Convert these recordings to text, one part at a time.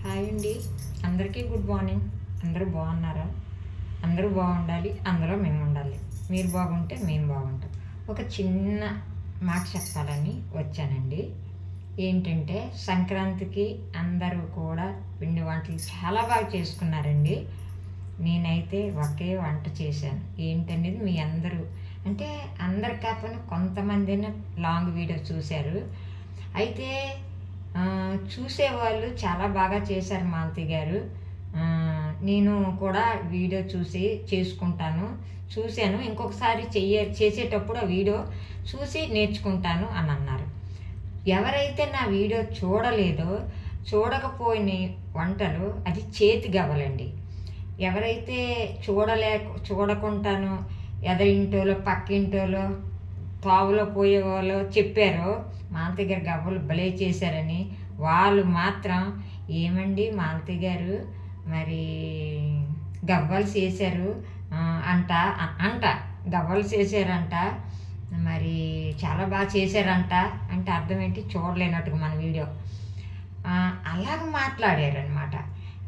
Hi అండి. అందరికీ good morning. అందరూ బాగున్నారా? అందరూ బాగుండాలి, అందులో మేము ఉండాలి. మీరు బాగుంటే మేము బాగుంటాం. ఒక చిన్న మాట చెప్పాలని వచ్చానండి. ఏంటంటే సంక్రాంతికి అందరూ కూడా పిండి వంటలు చాలా బాగా చేసుకున్నారండి. నేనైతే ఒకే వంట చేశాను. ఏంటనేది మీ అందరూ అంటే అందరు కాకపోయినా కొంతమందిన లాంగ్ వీడియో చూశారు. అయితే చూసేవాళ్ళు చాలా బాగా చేశారు మాలతి గారు. నేను కూడా వీడియో చూసి చేసుకుంటాను. చూశాను. ఇంకొకసారి చేసేటప్పుడు ఆ వీడియో చూసి నేర్చుకుంటాను అని అన్నారు. ఎవరైతే నా వీడియో చూడలేదో, చూడకపోయిన వంటలు అది చేతి గవ్వలండి. ఎవరైతే చూడకుండాను ఎదరింటోలో, పక్కింటోలో, తావులో పోయేవాళ్ళు చెప్పారో మాలతి గారు గవ్వలు భలే చేశారని, వాళ్ళు మాత్రం ఏమండి మాలతి గారు మరి గవ్వలు చేశారు అంట అంట గవ్వలు చేశారంట, మరి చాలా బాగా చేశారంట అంటే అర్థం ఏంటి? చూడలేనట్టుగా మన వీడియో అలాగ మాట్లాడారనమాట.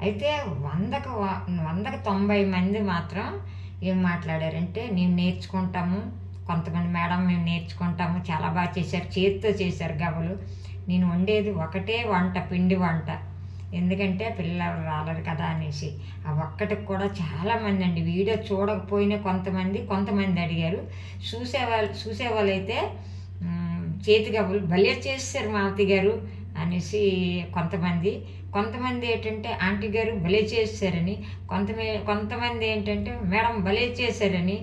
అయితే 100కి 90 మంది మాత్రం ఏం మాట్లాడారంటే మేము నేర్చుకుంటాము, కొంతమంది మేడం మేము నేర్చుకుంటాము, చాలా బాగా చేశారు, చేతితో చేశారు గవ్వలు. నేను వండేది ఒకటే వంట, పిండి వంట. ఎందుకంటే పిల్లలు రాలేదు కదా అనేసి ఆ ఒక్కటికి కూడా చాలామంది అండి వీడియో చూడకపోయినా కొంతమంది అడిగారు. చూసేవాళ్ళు అయితే చేతి గవ్వలు భలే చేశారు మాలతి గారు అనేసి కొంతమంది ఏంటంటే ఆంటీ గారు భలే చేశారని, కొంతమంది ఏంటంటే మేడం భలే చేశారని.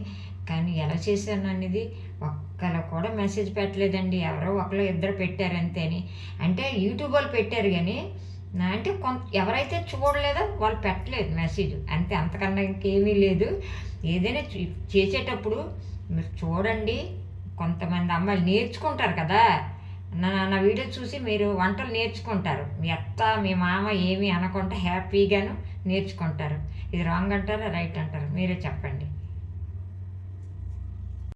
కానీ ఎలా చేశాను అనేది ఒక్కరు కూడా మెసేజ్ పెట్టలేదండి. ఎవరో ఒకరు ఇద్దరు పెట్టారు అంతేని. అంటే యూట్యూబ్ వాళ్ళు పెట్టారు కానీ అంటే ఎవరైతే చూడలేదో వాళ్ళు పెట్టలేదు మెసేజ్ అంతే, అంతకన్నా ఇంకేమీ లేదు. ఏదైనా చేసేటప్పుడు మీరు చూడండి. కొంతమంది అమ్మాయిలు నేర్చుకుంటారు కదా, నా వీడియో చూసి మీరు వంటలు నేర్చుకుంటారు. మీ అత్త మీ మామ ఏమీ అనకుండా హ్యాపీగాను నేర్చుకుంటారు. ఇది రాంగ్ అంటారా రైట్ అంటారా మీరే చెప్పండి.